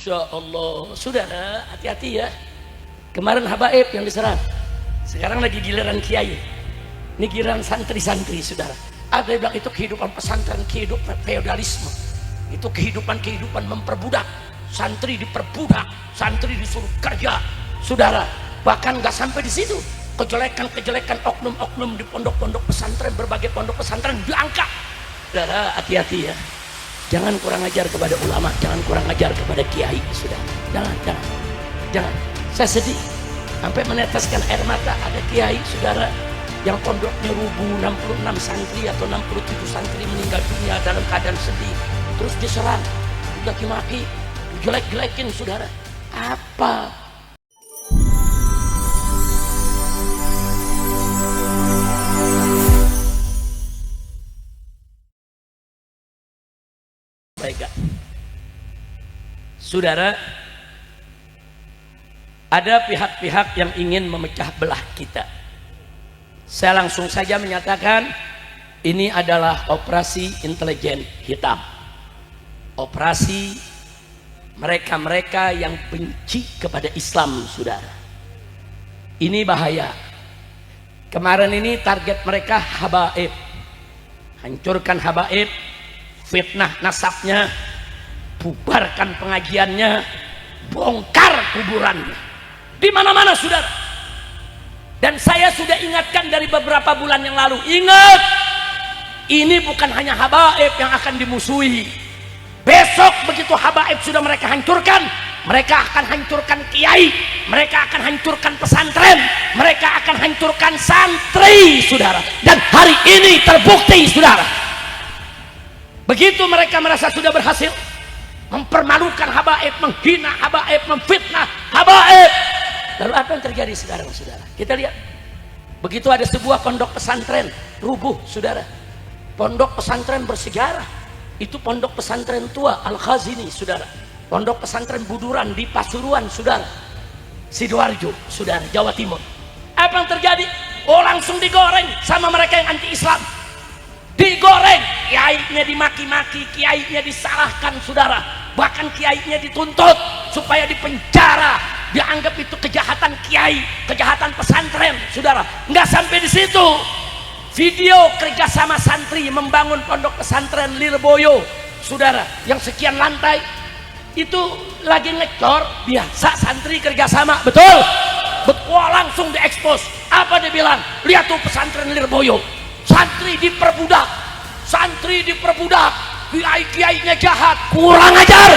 Masya Allah, saudara, hati-hati ya. Kemarin habaib yang diserang, sekarang lagi giliran kiai. Ini giliran santri-santri, saudara. Ada yang bilang itu kehidupan pesantren, kehidupan feodalisme. Itu kehidupan memperbudak. Santri diperbudak, santri disuruh kerja, saudara. Bahkan nggak sampai di situ. Kejelekan-kejelekan oknum-oknum di pondok-pondok pesantren, berbagai pondok pesantren diangkat. Saudara, hati-hati ya. Jangan kurang ajar kepada ulama, jangan kurang ajar kepada kiai, sudah. Jangan. Saya sedih sampai meneteskan air mata. Ada kiai, saudara, yang pondoknya rubuh, 66 santri atau 67 santri meninggal dunia dalam keadaan sedih. Terus diserang, dicaci maki, dijelek-jelekin, saudara. Apa? Baik, saudara, ada pihak-pihak yang ingin memecah belah kita. Saya langsung saja menyatakan ini adalah operasi intelijen hitam, operasi mereka-mereka yang benci kepada Islam, saudara. Ini bahaya. Kemarin ini target mereka habaib, hancurkan habaib, fitnah nasabnya, bubarkan pengajiannya, bongkar kuburannya di mana-mana, saudara. Dan saya sudah ingatkan dari beberapa bulan yang lalu, ingat, ini bukan hanya habaib yang akan dimusuhi. Besok begitu habaib sudah mereka hancurkan, mereka akan hancurkan kiai, mereka akan hancurkan pesantren, mereka akan hancurkan santri, saudara. Dan hari ini terbukti, saudara. Begitu mereka merasa sudah berhasil mempermalukan habaib, menghina habaib, memfitnah habaib, lalu apa yang terjadi sekarang, saudara? Kita lihat, begitu ada sebuah pondok pesantren rubuh, saudara. Pondok pesantren bersejarah, itu pondok pesantren tua Al-Khazini, saudara. Pondok pesantren Buduran di Pasuruan, saudara, Sidoarjo, saudara, Jawa Timur. Apa yang terjadi? Oh, langsung digoreng sama mereka yang anti Islam. Digoreng, kiainya dimaki-maki, kiainya disalahkan, saudara. Bahkan kiainya dituntut supaya dipenjara, dianggap itu kejahatan kiai, kejahatan pesantren, saudara. Nggak sampai di situ, video kerjasama santri membangun pondok pesantren Lirboyo, saudara, yang sekian lantai itu lagi ngecor, biasa santri kerjasama, betul? Wah, langsung diekspos. Apa dia bilang? Lihat tuh pesantren Lirboyo, santri diperbudak, kiai-kiainya jahat, kurang ajar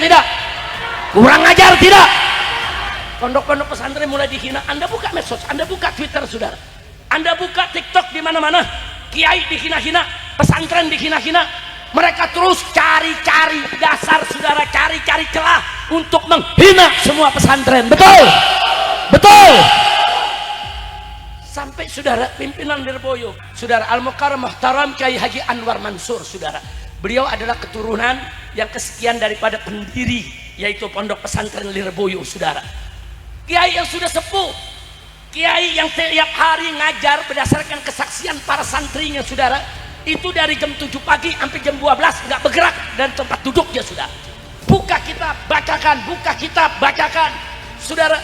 tidak? Kurang ajar tidak? Pondok-pondok pesantren mulai dihina. Anda buka medsos, Anda buka Twitter, saudara, Anda buka TikTok, di mana-mana kiai dihina-hina, pesantren dihina-hina. Mereka terus cari-cari dasar, saudara, cari-cari celah untuk menghina semua pesantren, betul? Sampai, saudara, pimpinan Lirboyo, saudara, Al-Mukarram Muhtaram Kiai Haji Anwar Mansur, saudara, beliau adalah keturunan yang kesekian daripada pendiri, yaitu pondok pesantren Lirboyo, saudara. Kiai yang sudah sepuh, kiai yang tiap hari ngajar berdasarkan kesaksian para santrinya, saudara. Itu dari jam 7 pagi sampai jam 12 nggak bergerak dan tempat duduknya, saudara. Buka kitab, bacakan, saudara.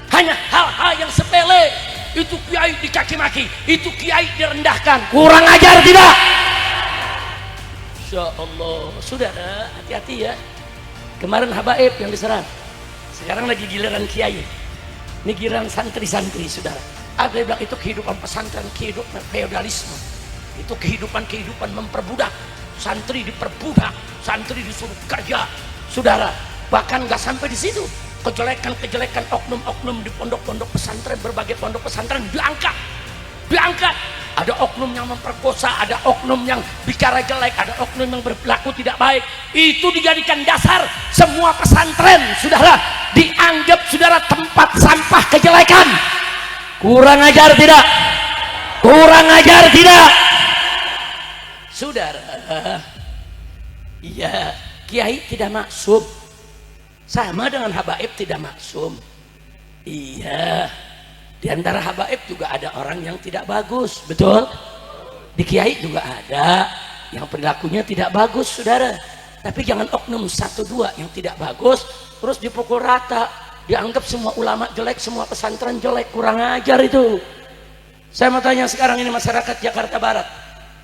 Hanya hal-hal yang sepele, itu kiai dicaci maki, itu kiai direndahkan, kurang ajar tidak? Masya Allah, saudara, hati-hati ya. Kemarin habaib yang diserang, sekarang lagi giliran kiai. Ini giliran santri-santri, saudara. Ada yang bilang itu kehidupan pesantren, kehidupan feodalisme. Itu kehidupan memperbudak. Santri diperbudak, santri disuruh kerja, saudara. Bahkan nggak sampai di situ. Kejelekan-kejelekan oknum-oknum di pondok-pondok pesantren, berbagai pondok pesantren diangkat. Ada oknum yang memperkosa, ada oknum yang bicara jelek, ada oknum yang berperilaku tidak baik. Itu dijadikan dasar semua pesantren, saudara, dianggap, saudara, tempat sampah kejelekan. Kurang ajar tidak? Saudara, iya, kiai tidak maksum, sama dengan habaib tidak maksum. Iya, di antara habaib juga ada orang yang tidak bagus, betul? Di kiai juga ada yang perilakunya tidak bagus, saudara. Tapi jangan oknum satu dua yang tidak bagus terus dipukul rata, dianggap semua ulama jelek, semua pesantren jelek. Kurang ajar itu. Saya mau tanya sekarang ini masyarakat Jakarta Barat,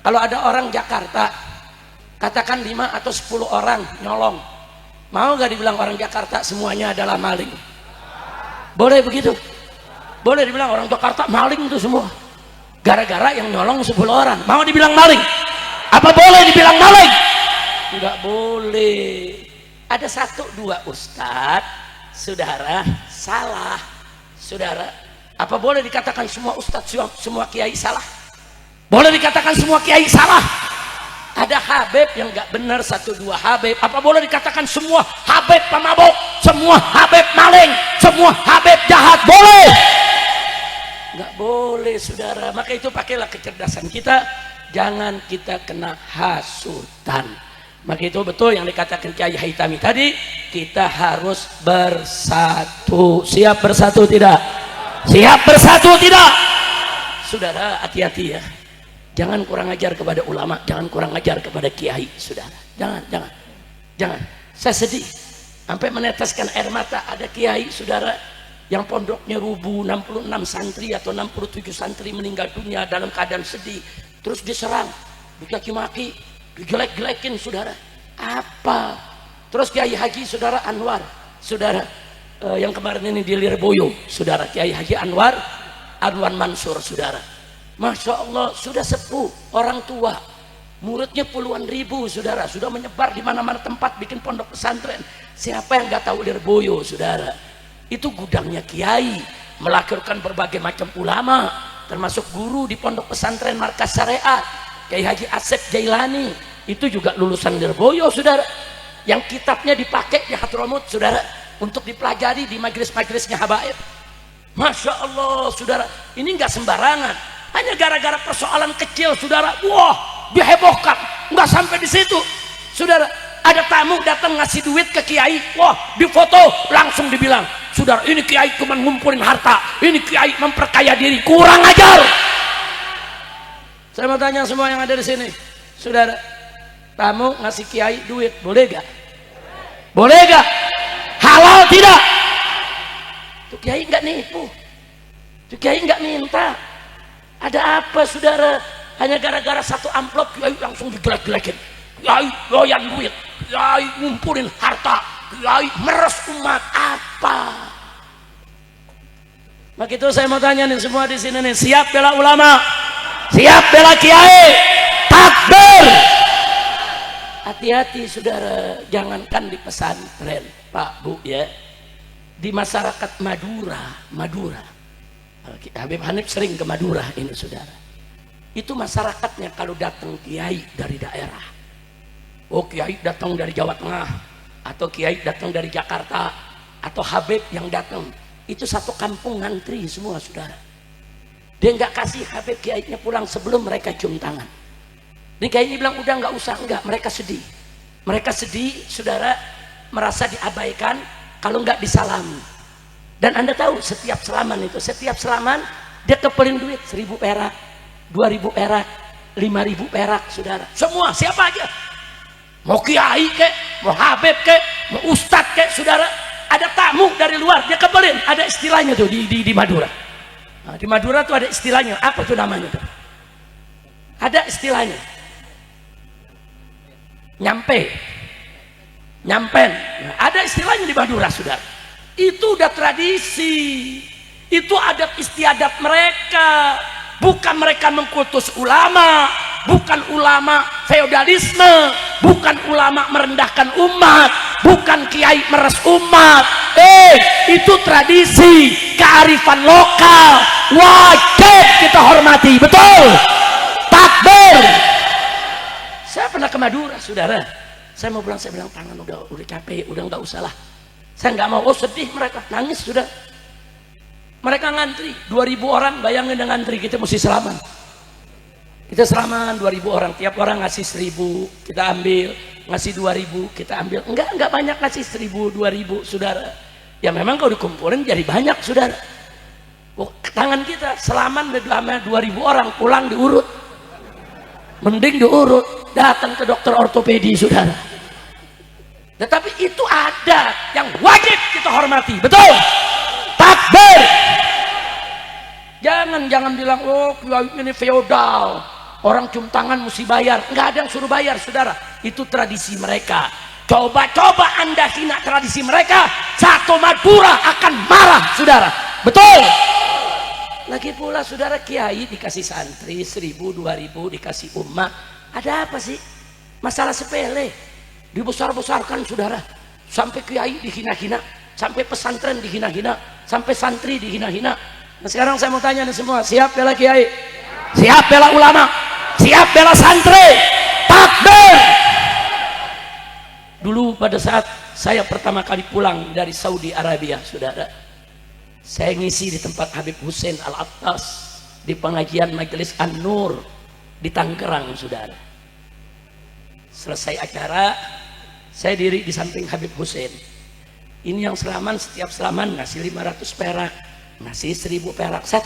kalau ada orang Jakarta katakan 5 atau 10 orang nyolong, mau gak dibilang orang Jakarta semuanya adalah maling? Boleh begitu? Boleh dibilang orang Jakarta maling itu semua gara-gara yang nyolong 10 orang. Mau dibilang maling? Apa boleh dibilang maling? Enggak boleh. Ada 1-2 ustadz saudara salah. Saudara, apa boleh dikatakan semua ustadz, semua kiai salah? Boleh dikatakan semua kiai salah? Ada habib yang nggak benar 1-2 habib. Apa boleh dikatakan semua habib pemabuk, semua habib maling, semua habib jahat? Boleh? Nggak boleh, saudara. Maka itu pakailah kecerdasan kita, jangan kita kena hasutan. Maka itu betul yang dikatakan Kiai Haitami tadi, kita harus bersatu. Siap bersatu tidak? Siap bersatu tidak? Saudara, hati-hati ya. Jangan kurang ajar kepada ulama, jangan kurang ajar kepada kiai, saudara. Jangan. Saya sedih sampai meneteskan air mata. Ada kiai, saudara, yang pondoknya rubuh, 66 santri atau 67 santri meninggal dunia dalam keadaan sedih. Terus diserang, dicaci maki, dijelek-jelekin, saudara. Apa? Terus Kiai Haji saudara Anwar, saudara, yang kemarin ini di Lirboyo, saudara, Kiai Haji Anwar Mansur, saudara. Masya Allah, sudah sepuh, orang tua, muridnya puluhan ribu, saudara, sudah menyebar di mana-mana tempat, bikin pondok pesantren. Siapa yang nggak tahu Lirboyo, saudara? Itu gudangnya kiai, melahirkan berbagai macam ulama, termasuk guru di pondok pesantren Markas Syariat, Kiai Haji Asep Jailani, itu juga lulusan Lirboyo, saudara. Yang kitabnya dipakai di Hadramut, saudara, untuk dipelajari di majelis-majelisnya habaib. Masya Allah, saudara, ini nggak sembarangan. Hanya gara-gara persoalan kecil, saudara, wah, dihebohkan. Nggak sampai di situ, saudara. Ada tamu datang ngasih duit ke kiai, wah, difoto, langsung dibilang, saudara, ini kiai cuma ngumpulin harta, ini kiai memperkaya diri. Kurang ajar. Saya mau tanya semua yang ada di sini, saudara, tamu ngasih kiai duit, boleh gak? Boleh gak? Halal tidak? Tuh kiai nggak nipu, tuh kiai nggak minta. Ada apa, saudara? Hanya gara-gara satu amplop kiai langsung digelek-gelekin. Kiai doyan duit, kiai ngumpulin harta, kiai meres umat. Apa? Maka itu saya mau tanya nih semua di sini nih, siap bela ulama? Siap bela kiai? Takbir! Hati-hati, saudara, jangankan di pesantren, Pak, Bu, ya, di masyarakat Madura. Habib Hanif sering ke Madura ini, saudara. Itu masyarakatnya kalau datang kiai dari daerah, oh kiai datang dari Jawa Tengah, atau kiai datang dari Jakarta, atau Habib yang datang, itu satu kampung ngantri semua, saudara. Dia nggak kasih Habib kiainya pulang sebelum mereka cium tangan. Ini kiainya bilang udah nggak usah, enggak. Mereka sedih, saudara, merasa diabaikan kalau nggak disalami. Dan Anda tahu setiap salaman dia kepelin duit 1.000 perak, 2.000 perak, 5.000 perak, saudara. Semua, siapa aja, mau kiai kek, mau habib kek, mau ustadz kek, saudara, ada tamu dari luar dia kepelin. Ada istilahnya tuh di Madura. Nah, di Madura tuh ada istilahnya. Apa tuh namanya tuh? Ada istilahnya. Nyampen. Nah, ada istilahnya di Madura, saudara. Itu udah tradisi, itu adat istiadat mereka. Bukan mereka mengkultus ulama, bukan ulama feodalisme, bukan ulama merendahkan umat, bukan kiai meres umat. Itu tradisi, kearifan lokal, wajib kita hormati, betul? Takbir. Saya pernah ke Madura, saudara. Saya mau pulang, saya bilang tangan udah capek, udah nggak usah lah. Saya nggak mau. Oh, sedih mereka, nangis sudah. Mereka ngantri 2.000 orang, bayangin dengan ngantri, kita mesti salaman. Kita salaman 2.000 orang, tiap orang ngasih 1.000, kita ambil, ngasih 2.000, kita ambil. Enggak banyak ngasih 1.000, 2.000, saudara. Ya memang kalau dikumpulin jadi banyak, saudara. Oh, tangan kita salaman 2.000 orang, pulang diurut. Mending diurut, datang ke dokter ortopedi, saudara. Tetapi itu ada yang wajib kita hormati, betul? Takbir. Jangan bilang, oh ini feodal, orang cium tangan mesti bayar. Nggak ada yang suruh bayar, saudara. Itu tradisi mereka. Coba Anda hina tradisi mereka, satu Madura akan marah, saudara. Betul? Lagi pula saudara, kiai dikasih santri 1.000, 2.000, dikasih umat. Ada apa sih? Masalah sepele. Dibesar-besarkan saudara, sampai kiai dihina-hina, sampai pesantren dihina-hina, sampai santri dihina-hina. Nah sekarang saya mau tanya nih semua, siap bela kiai? Siap bela ulama? Siap bela santri? Takbir! Dulu pada saat saya pertama kali pulang dari Saudi Arabia, saudara, saya ngisi di tempat Habib Hussein Al-Attas di pengajian Majelis An-Nur di Tangerang, saudara. Selesai acara, saya diri di samping Habib Hussein. Ini yang selaman, setiap selaman ngasih 500 perak, ngasih 1.000 perak. Saya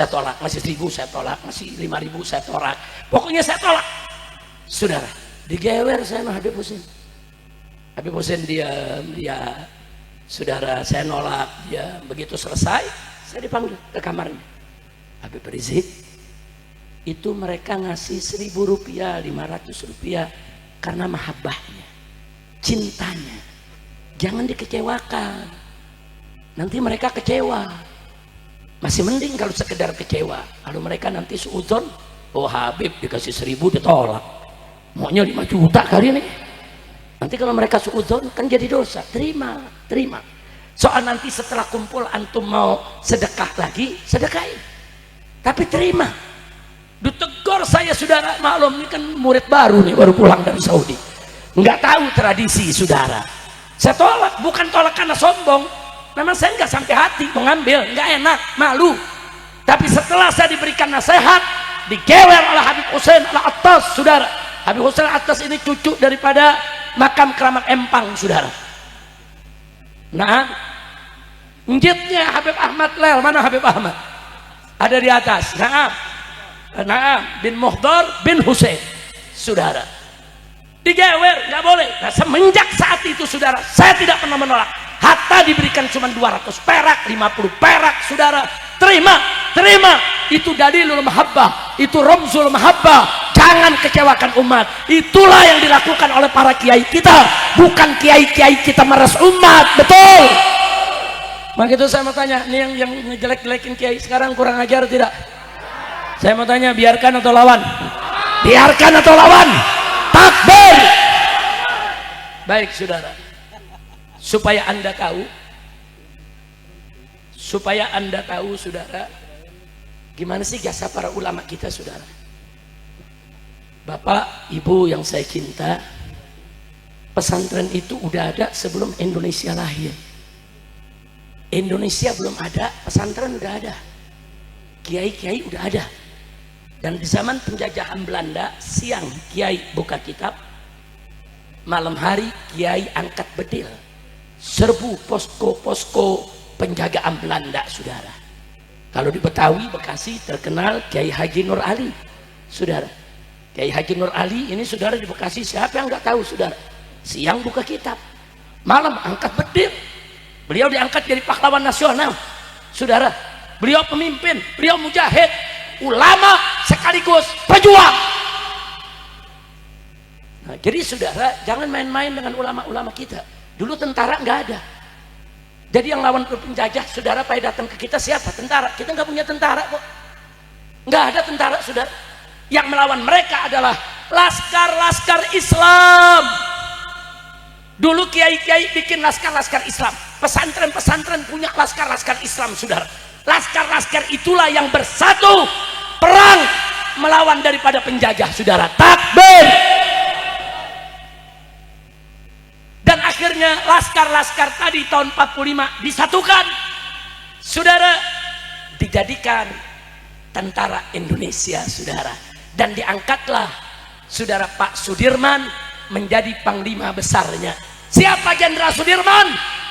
tolak, ngasih 1.000 saya tolak, ngasih 5.000 saya tolak. Pokoknya saya tolak. Saudara, digewer saya sama Habib Hussein. Habib Hussein diam, dia. Saudara, saya nolak, dia. Begitu selesai, saya dipanggil ke kamarnya. Habib Rizik, itu mereka ngasih 1.000 rupiah, 500 rupiah karena mahabbahnya, cintanya. Jangan dikecewakan, nanti mereka kecewa. Masih mending kalau sekedar kecewa. Kalau mereka nanti suudzon, oh Habib dikasih 1.000 ditolak, maunya 5 juta kali ini. Nanti kalau mereka suudzon kan jadi dosa. Terima. Soal nanti setelah kumpul antum mau sedekah lagi, sedekahin. Tapi terima. Ditegur saya, saudara, maklum ini kan murid baru nih, baru pulang dari Saudi, nggak tahu tradisi, saudara. Saya tolak, bukan tolak karena sombong, memang saya nggak sampai hati mau ngambil, nggak enak, malu. Tapi setelah saya diberikan nasihat, digewer oleh Habib Hussein Al-Attas, saudara. Habib Hussein Al-Attas ini cucu daripada makam Keramat Empang, saudara. Nah, njitnya Habib Ahmad Lel, mana Habib Ahmad? Ada di atas. Nah, bin Muhdar bin Hussein, saudara. Digewer, nggak boleh. Nah, semenjak saat itu, saudara, saya tidak pernah menolak. Hatta diberikan cuma 200 perak, 50 perak, saudara. Terima. Itu dalilul mahabbah, itu ramzul mahabbah. Jangan kecewakan umat. Itulah yang dilakukan oleh para kiai kita, bukan kiai-kiai kita meres umat, betul? Maka itu saya mau tanya, ini yang ngejelek-jelekin kiai sekarang kurang ajar tidak? Saya mau tanya, biarkan atau lawan? Biarkan atau lawan? Takbir! Baik, saudara. Supaya Anda tahu, saudara, gimana sih jasa para ulama kita, saudara. Bapak, Ibu yang saya cinta, pesantren itu udah ada sebelum Indonesia lahir. Indonesia belum ada, pesantren udah ada. Kiai-kiai udah ada. Dan di zaman penjajahan Belanda, siang kiai buka kitab, malam hari kiai angkat bedil, serbu posko-posko penjagaan Belanda, saudara. Kalau di Betawi, Bekasi terkenal Kiai Haji Nur Ali, saudara. Kiai Haji Nur Ali ini, saudara, di Bekasi, siapa yang nggak tahu, saudara? Siang buka kitab, malam angkat bedil. Beliau diangkat jadi pahlawan nasional, saudara. Beliau pemimpin, beliau mujahid, ulama sekaligus pejuang. Nah, jadi saudara, jangan main-main dengan ulama-ulama kita. Dulu tentara nggak ada. Jadi yang lawan penjajah, saudara, pada datang ke kita siapa? Tentara. Kita nggak punya tentara kok. Nggak ada tentara, saudara. Yang melawan mereka adalah laskar-laskar Islam. Dulu kiai-kiai bikin laskar-laskar Islam. Pesantren-pesantren punya laskar-laskar Islam, saudara. Laskar-laskar itulah yang bersatu perang melawan daripada penjajah, saudara. Takbir! Dan akhirnya laskar-laskar tadi tahun 45 disatukan, saudara, dijadikan tentara Indonesia, saudara. Dan diangkatlah, saudara, Pak Sudirman menjadi panglima besarnya. Siapa Jenderal Sudirman?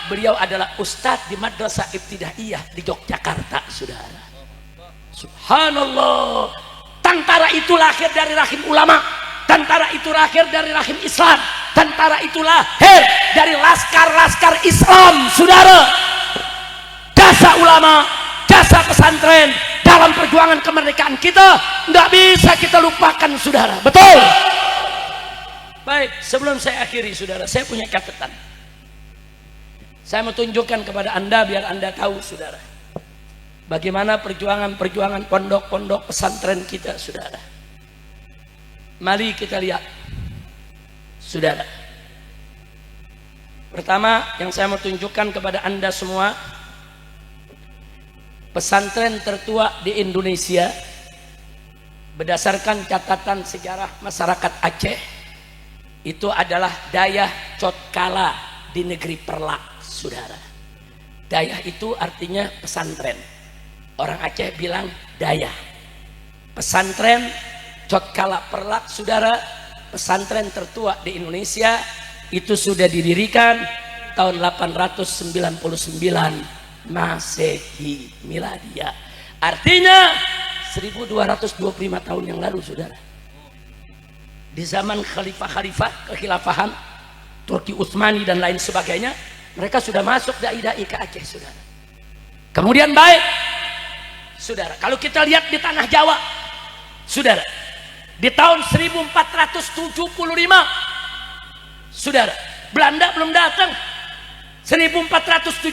Beliau adalah ustadz di Madrasah Ibtidaiyah di Yogyakarta, saudara. Subhanallah. Tentara itu lahir dari rahim ulama. Tentara itu lahir dari rahim Islam. tentara itu lahir dari laskar-laskar Islam, saudara. Jasa ulama, jasa pesantren dalam perjuangan kemerdekaan kita nggak bisa kita lupakan, saudara. Betul. Baik, sebelum saya akhiri, saudara, saya punya catatan. Saya mau tunjukkan kepada Anda biar Anda tahu, saudara, bagaimana perjuangan pondok-pondok pesantren kita, saudara. Mari kita lihat, saudara. Pertama yang saya mau tunjukkan kepada Anda semua, pesantren tertua di Indonesia berdasarkan catatan sejarah masyarakat Aceh itu adalah Dayah Cotkala di negeri Perlak, saudara. Dayah itu artinya pesantren. Orang Aceh bilang Dayah. Pesantren Cotkala Perlak, saudara, pesantren tertua di Indonesia, itu sudah didirikan tahun 899 Masehi Miladia. Artinya 1225 tahun yang lalu, saudara. Di zaman khalifah-khalifah kekhilafahan Turki Utsmani dan lain sebagainya, mereka sudah masuk dai-dai ke Aceh, saudara. Kemudian baik, saudara, kalau kita lihat di tanah Jawa, saudara, di tahun 1475, saudara, Belanda belum datang. 1475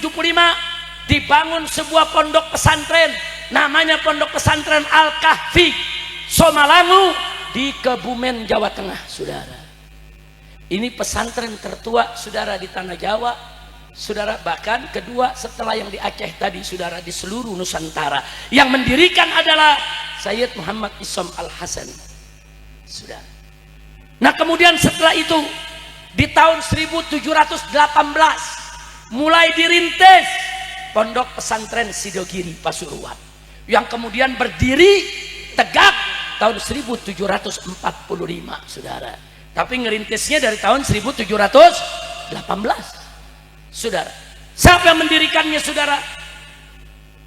dibangun sebuah pondok pesantren, namanya Pondok Pesantren Al-Kahfi Somalangu di Kebumen, Jawa Tengah, saudara. Ini pesantren tertua, saudara, di tanah Jawa, saudara, bahkan kedua setelah yang di Aceh tadi, saudara, di seluruh Nusantara. Yang mendirikan adalah Sayyid Muhammad Isom Al-Hasan, saudara. Nah, kemudian setelah itu di tahun 1718 mulai dirintis Pondok Pesantren Sidogiri Pasuruan, yang kemudian berdiri tegak tahun 1745, saudara. Tapi ngerintisnya dari tahun 1718, saudara. Siapa yang mendirikannya, saudara?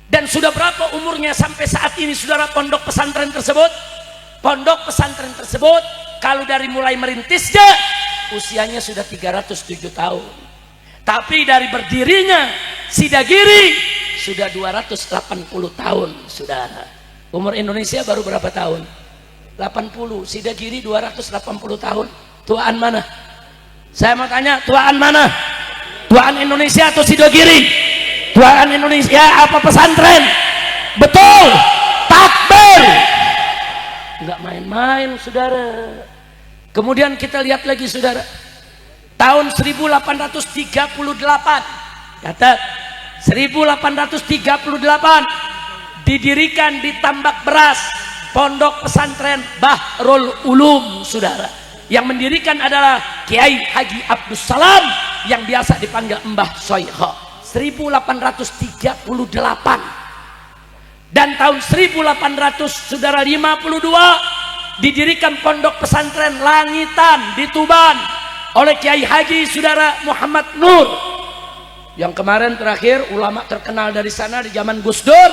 Dan sudah berapa umurnya sampai saat ini, saudara, pondok pesantren tersebut? Pondok pesantren tersebut kalau dari mulai merintisnya usianya sudah 307 tahun. Tapi dari berdirinya Sidagiri sudah 280 tahun, saudara. Umur Indonesia baru berapa tahun? 80. Sidagiri 280 tahun. Tuaan mana? Saya mau tanya, tuaan mana? Tuaan Indonesia atau Sidagiri? Tuaan Indonesia apa pesantren? Betul. Takbir. Enggak main-main, saudara. Kemudian kita lihat lagi, saudara, tahun 1838, catat, 1838 didirikan di Tambak Beras Pondok Pesantren Bahrul Ulum, saudara. Yang mendirikan adalah Kiai Haji Abdus Salam yang biasa dipanggil Mbah Soiho. 1838. Dan tahun 1800, saudara, 52 didirikan Pondok Pesantren Langitan di Tuban oleh Kiai Haji, saudara, Muhammad Nur. Yang kemarin terakhir ulama terkenal dari sana di zaman Gus Dur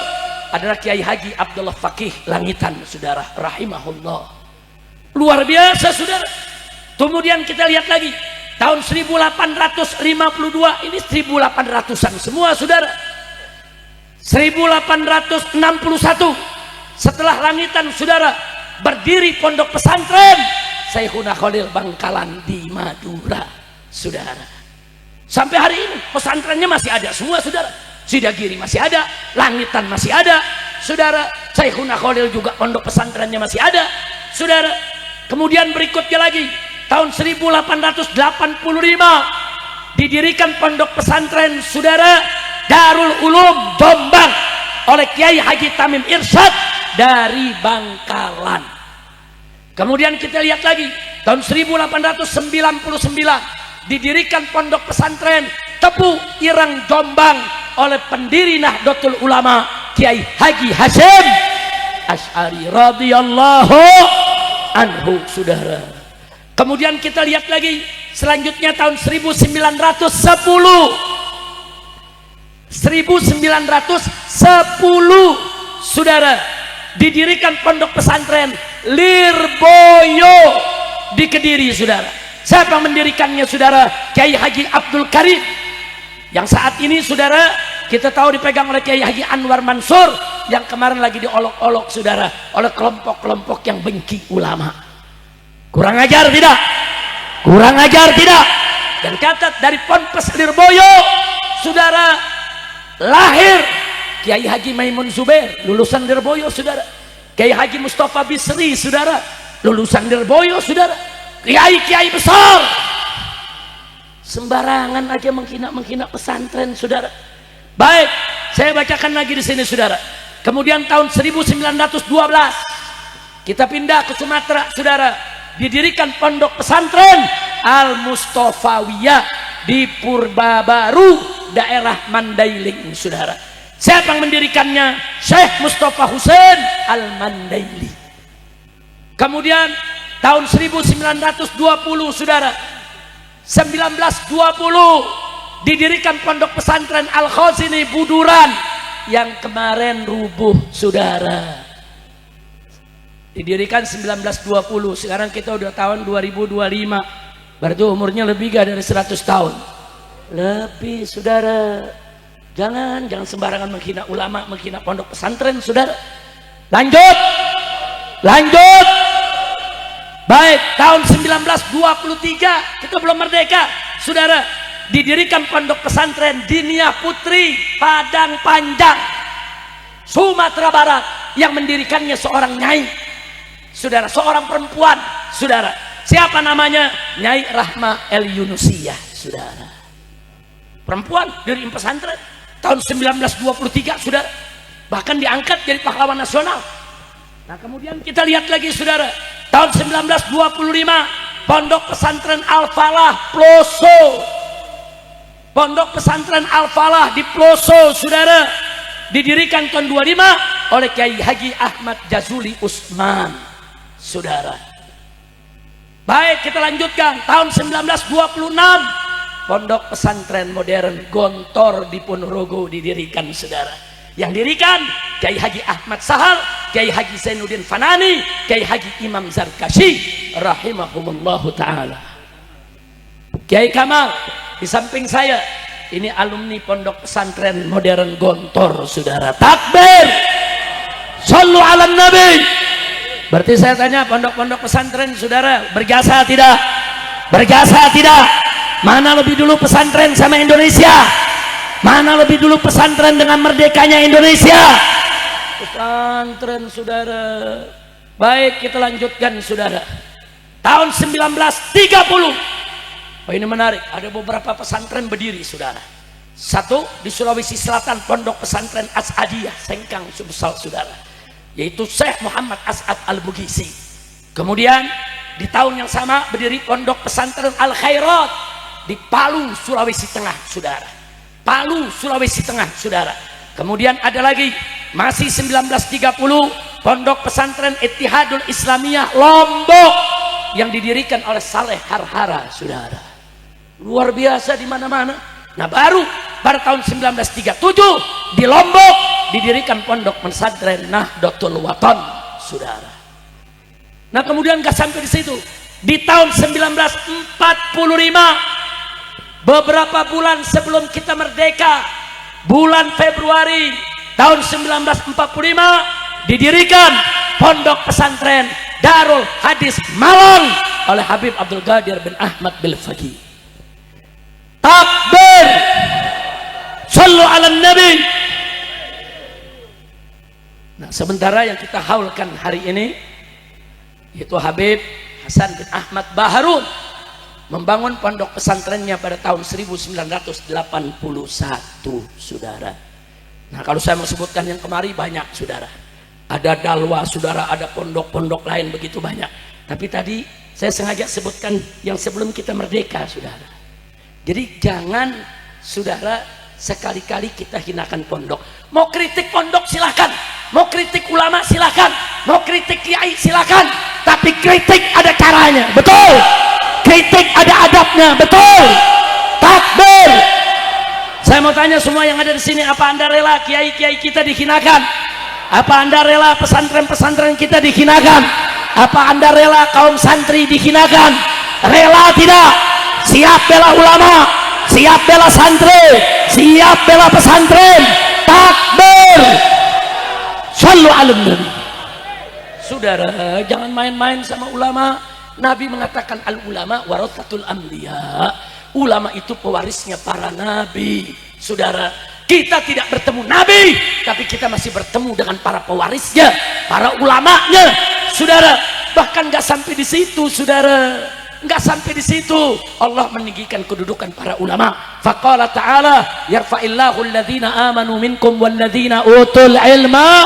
adalah Kiai Haji Abdullah Fakih Langitan, saudara, rahimahullah. Luar biasa, saudara. Kemudian kita lihat lagi tahun 1852, ini 1800-an semua, saudara. 1861 setelah Langitan, saudara, berdiri Pondok Pesantren Syekhuna Khalil Bangkalan di Madura, saudara. Sampai hari ini pesantrennya masih ada semua, saudara. Sidagiri masih ada, Langitan masih ada, saudara. Syekhuna Khalil juga pondok pesantrennya masih ada, saudara. Kemudian berikutnya lagi tahun 1885 didirikan Pondok Pesantren, saudara, Darul Ulum Jombang oleh Kiai Haji Tamim Irsyad dari Bangkalan. Kemudian kita lihat lagi tahun 1899 didirikan Pondok Pesantren Tepu Ireng Jombang oleh pendiri Nahdlatul Ulama Kiai Haji Hasyim Asy'ari radhiyallahu anhu, saudara. Kemudian kita lihat lagi selanjutnya tahun 1910 saudara, didirikan Pondok Pesantren Lirboyo di Kediri, saudara. Siapa yang mendirikannya saudara? Kiai Haji Abdul Karim, yang saat ini saudara kita tahu dipegang oleh Kiai Haji Anwar Mansur, yang kemarin lagi diolok-olok saudara oleh kelompok-kelompok yang benci ulama. Kurang ajar tidak? Kurang ajar tidak? Dan catat dari Ponpes Lirboyo saudara lahir Kiai Haji Maimun Zubair, lulusan Lirboyo saudara. Kiai Haji Mustafa Bisri saudara, lulusan Lirboyo saudara. Kiai-kiai besar sembarangan aja menghina pesantren saudara. Baik, saya bacakan lagi di sini saudara. Kemudian tahun 1912 kita pindah ke Sumatera saudara, didirikan pondok pesantren Al Mustofawiyah di Purbabaru, daerah Mandailing saudara. Siapa yang mendirikannya? Syekh Mustafa Husain Al Mandaili. Kemudian tahun 1920 saudara, 1920 didirikan pondok pesantren Al Khazini Buduran yang kemarin rubuh saudara. Didirikan 1920, sekarang kita udah tahun 2025, berarti umurnya lebih gak dari 100 tahun lebih saudara. Jangan sembarangan menghina ulama, menghina pondok pesantren saudara. Lanjut. Baik, tahun 1923 kita belum merdeka saudara, didirikan pondok pesantren Diniyah Putri Padang Panjang Sumatera Barat, yang mendirikannya seorang nyai saudara, seorang perempuan saudara. Siapa namanya? Nyai Rahma El Yunusiyah saudara, perempuan dari pesantren tahun 1923 saudara, bahkan diangkat jadi pahlawan nasional. Nah kemudian kita lihat lagi saudara, tahun 1925 pondok pesantren Al-Falah Ploso, pondok pesantren Al-Falah di Ploso saudara, didirikan tahun 25 oleh Kiai Haji Ahmad Jazuli Usman saudara. Baik, kita lanjutkan tahun 1926 pondok pesantren modern Gontor di Ponorogo didirikan saudara, yang dirikan Kiai Haji Ahmad Sahal, Kiai Haji Zainuddin Fanani, Kiai Haji Imam Zarkashi rahimahumullahu ta'ala. Kiai Kamal di samping saya, ini alumni pondok pesantren modern Gontor saudara. Takbir, sallu ala nabi. Berarti saya tanya, pondok-pondok pesantren saudara berjasa tidak? Berjasa tidak? Mana lebih dulu pesantren sama Indonesia? Mana lebih dulu pesantren dengan merdekanya Indonesia? Pesantren saudara. Baik, kita lanjutkan saudara. Tahun 1930. Oh ini menarik, ada beberapa pesantren berdiri saudara. Satu di Sulawesi Selatan, pondok pesantren As'adiyah Sengkang Sumsel saudara, yaitu Syekh Muhammad As'ad Al-Bugisi. Kemudian di tahun yang sama berdiri pondok pesantren Al-Khairat di Palu Sulawesi Tengah saudara. Palu Sulawesi Tengah saudara. Kemudian ada lagi masih 1930 pondok pesantren Ittihadul Islamiyah Lombok yang didirikan oleh Saleh Harhara saudara. Luar biasa di mana-mana. Nah baru pada tahun 1937 di Lombok didirikan pondok pesantren Nahdlatul Wathon saudara. Nah kemudian gak sampai di situ, di tahun 1945 beberapa bulan sebelum kita merdeka, bulan Februari tahun 1945 didirikan pondok pesantren Darul Hadis Malang oleh Habib Abdul Qadir bin Ahmad Bilfaqih. Takbir, sallu ala nabi. Nah sementara yang kita haulkan hari ini yaitu Habib Hasan bin Ahmad Baharun membangun pondok pesantrennya pada tahun 1981 saudara. Nah kalau saya mau sebutkan yang kemari banyak saudara, ada Dalwa saudara, ada pondok-pondok lain begitu banyak, tapi tadi saya sengaja sebutkan yang sebelum kita merdeka saudara. Jadi jangan saudara sekali-kali kita hinakan pondok. Mau kritik pondok silakan, mau kritik ulama silakan, mau kritik kiai silakan, tapi kritik ada caranya, betul. Kritik ada adabnya, betul. Takbir. Saya mau tanya semua yang ada di sini, apa Anda rela kiai-kiai kita dihinakan? Apa Anda rela pesantren-pesantren kita dihinakan? Apa Anda rela kaum santri dihinakan? Rela tidak? Siap bela ulama, siap bela santri, siap bela pesantren. Takbir. Shallu ala nabi. Saudara, jangan main-main sama ulama. Nabi mengatakan al ulama warathatul anbiya. Ulama itu pewarisnya para nabi. Saudara, kita tidak bertemu nabi, tapi kita masih bertemu dengan para pewarisnya, para ulamanya. Saudara, bahkan nggak sampai di situ, saudara. Nggak sampai di situ. Allah meninggikan kedudukan para ulama. Faqala ta'ala, yarfa'illahu alladhina amanu minkum walladhina utul ilma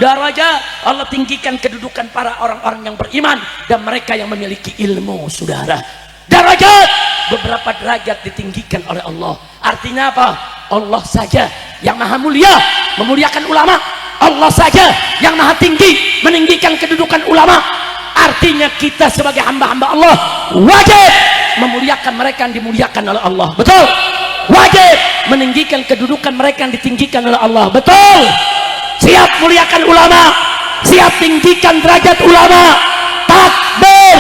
darajat. Allah tinggikan kedudukan para orang-orang yang beriman dan mereka yang memiliki ilmu, saudara. Darajat, beberapa derajat ditinggikan oleh Allah. Artinya apa? Allah saja yang maha mulia memuliakan ulama. Allah saja yang maha tinggi meninggikan kedudukan ulama. Artinya kita sebagai hamba-hamba Allah wajib memuliakan mereka yang dimuliakan oleh Allah. Betul? Wajib meninggikan kedudukan mereka yang ditinggikan oleh Allah. Betul? Siap muliakan ulama, siap tinggikan derajat ulama. Takbir.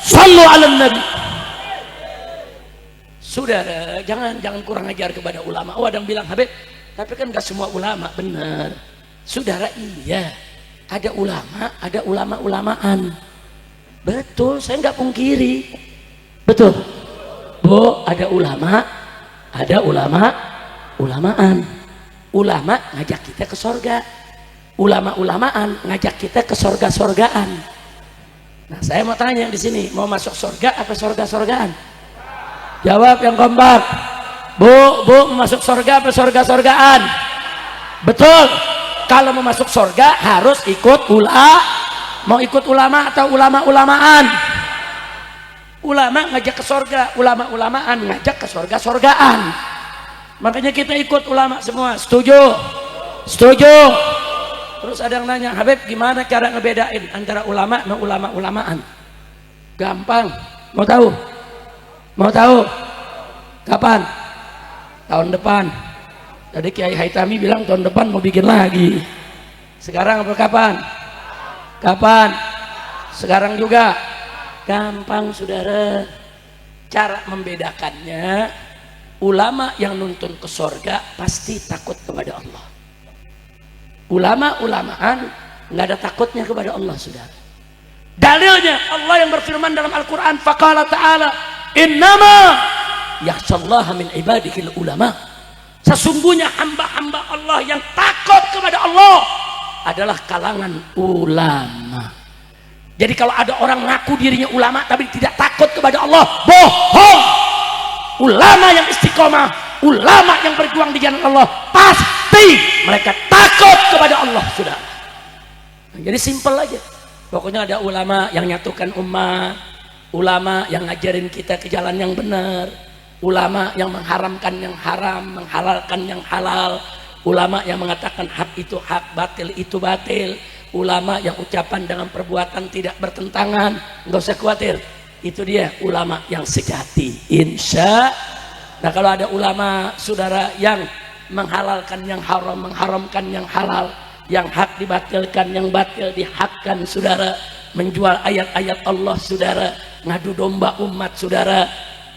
Shallu ala nabi. Saudara, jangan kurang ajar kepada ulama. Oh, ada yang bilang, Habib, tapi kan gak semua ulama. Benar, saudara. Iya, ada ulama, ada ulama-ulamaan. Betul, saya nggak pungkiri. Betul, Bu, ada ulama, ada ulama-ulamaan. Ulama ngajak kita ke sorga, ulama-ulamaan ngajak kita ke sorga-sorgaan. Nah, saya mau tanya di sini, mau masuk sorga apa sorga-sorgaan? Jawab yang kompak. Bu, mau masuk sorga apa sorga-sorgaan? Betul. Kalau mau masuk sorga harus ikut mau ikut ulama atau ulama-ulamaan? Ulama ngajak ke sorga, ulama-ulamaan ngajak ke sorga-sorgaan. Makanya kita ikut ulama semua. Setuju? Setuju. Terus ada yang nanya, Habib, gimana cara ngebedain antara ulama dan ulama-ulamaan? Gampang. Mau tahu? Mau tahu? Kapan? Tahun depan. Tadi Kiai Haitami bilang tahun depan mau bikin lagi. Sekarang apa kapan? Kapan? Sekarang juga. Gampang, saudara. Cara membedakannya, ulama yang nuntun ke sorga pasti takut kepada Allah. Ulama-ulamaan nggak ada takutnya kepada Allah, saudara. Dalilnya Allah yang berfirman dalam Al-Quran, faqala ta'ala, innama yakhshallaha min ibadihil ulama. Sesungguhnya hamba-hamba Allah yang takut kepada Allah adalah kalangan ulama. Jadi kalau ada orang mengaku dirinya ulama tapi tidak takut kepada Allah, bohong. Ulama yang istiqomah, ulama yang berjuang di jalan Allah, pasti mereka takut kepada Allah, sudah. Jadi simpel aja. Pokoknya ada ulama yang nyatukan umat, ulama yang ngajarin kita ke jalan yang benar, ulama yang mengharamkan yang haram, menghalalkan yang halal, ulama yang mengatakan hak itu hak, batil itu batil, ulama yang ucapan dengan perbuatan tidak bertentangan. Nggak usah khawatir, itu dia ulama yang sejati, insya. Nah, kalau ada ulama, saudara, yang menghalalkan yang haram, mengharamkan yang halal, yang hak dibatilkan, yang batil dihakkan, saudara, menjual ayat-ayat Allah, saudara, ngadu domba umat, saudara,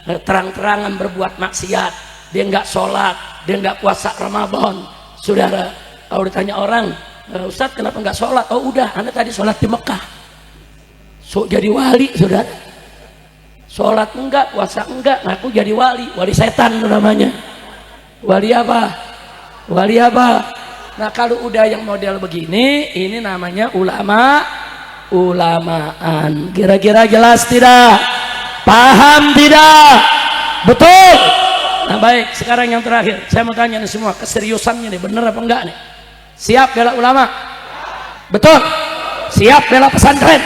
terang-terangan berbuat maksiat, dia nggak sholat, dia nggak puasa Ramadan, saudara. Kalau ditanya orang, Ustadz kenapa nggak sholat? Oh udah, anda tadi sholat di Mekah, so jadi wali, saudara. Sholat enggak, puasa enggak, ngaku jadi wali, wali setan itu namanya. Wali apa? Wali apa? Nah, kalau udah yang model begini, ini namanya ulama-ulamaan. Kira-kira jelas tidak? Paham tidak? Betul? Nah baik, sekarang yang terakhir, saya mau tanya nih semua, keseriusannya nih, bener apa enggak nih? Siap bela ulama? Betul? Siap bela pesantren?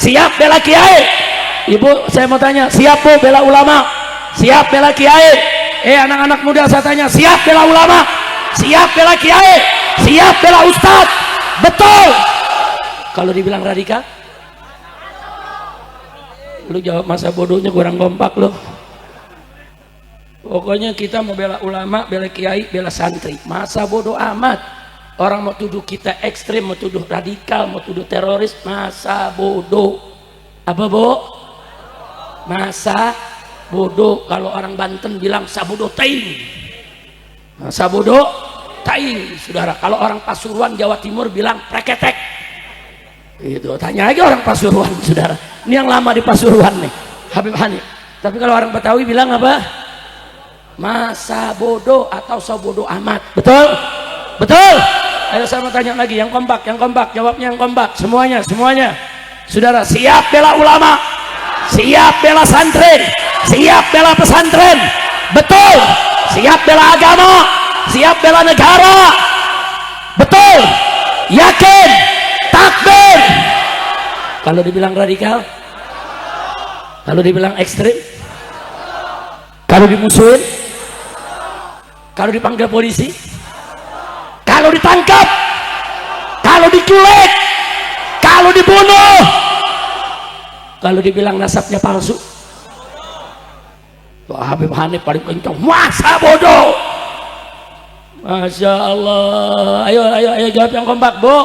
Siap bela kiai? Ibu, saya mau tanya, siap bu bela ulama? Siap bela kiai? Anak-anak muda saya tanya, siap bela ulama? Siap bela kiai? Siap bela ustadz? Betul? Kalau dibilang radikal, lu jawab masa bodohnya kurang kompak lu. Pokoknya kita mau bela ulama, bela kiai, bela santri. Masa bodoh amat. Orang mau tuduh kita ekstrim, mau tuduh radikal, mau tuduh teroris, masa bodoh. Apa bu? Masa bodoh, kalau orang Banten bilang sabodo taing. Nah, sabodo taing, saudara. Kalau orang Pasuruan Jawa Timur bilang preketek. Itu tanya aja orang Pasuruan, saudara. Ini yang lama di Pasuruan nih, Habib Hani. Tapi kalau orang Betawi bilang apa? Masa bodoh atau sabodo amat. Betul? Betul? Ayo saya mau tanya lagi, yang kompak, jawabnya yang kompak, semuanya. Saudara, siap bela ulama, siap bela santren, siap bela pesantren, betul? Siap bela agama, siap bela negara, betul? Yakin? Takbir. Kalau dibilang radikal, kalau dibilang ekstrim, kalau dimusuhin, kalau dipanggil polisi, kalau ditangkap, kalau diculik, kalau dibunuh, kalau dibilang nasabnya palsu, tuh Habib Hanif paling kencang, masa bodoh. Masya Allah. Ayo jawab yang kompak, Bu,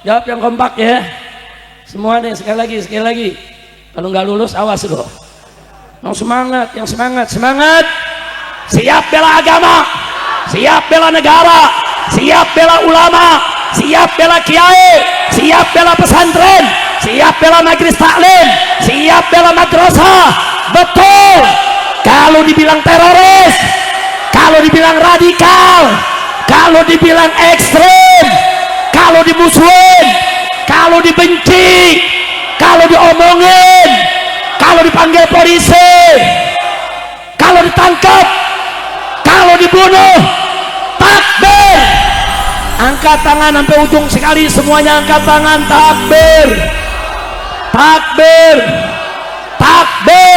jawab yang kompak ya. Semua nih, sekali lagi. Kalau nggak lulus awas loh. Yang semangat. Siap bela agama, siap bela negara, siap bela ulama, siap bela kiai, siap bela pesantren, siap bela majelis taklim, siap bela madrasah. Betul. Kalau dibilang teroris, kalau dibilang radikal, kalau dibilang ekstrem, kalau dimusuhin, kalau dibenci, kalau diomongin, kalau dipanggil polisi, kalau ditangkap, kalau dibunuh, takbir. Angkat tangan sampai ujung sekali, semuanya angkat tangan. Takbir, takbir, takbir.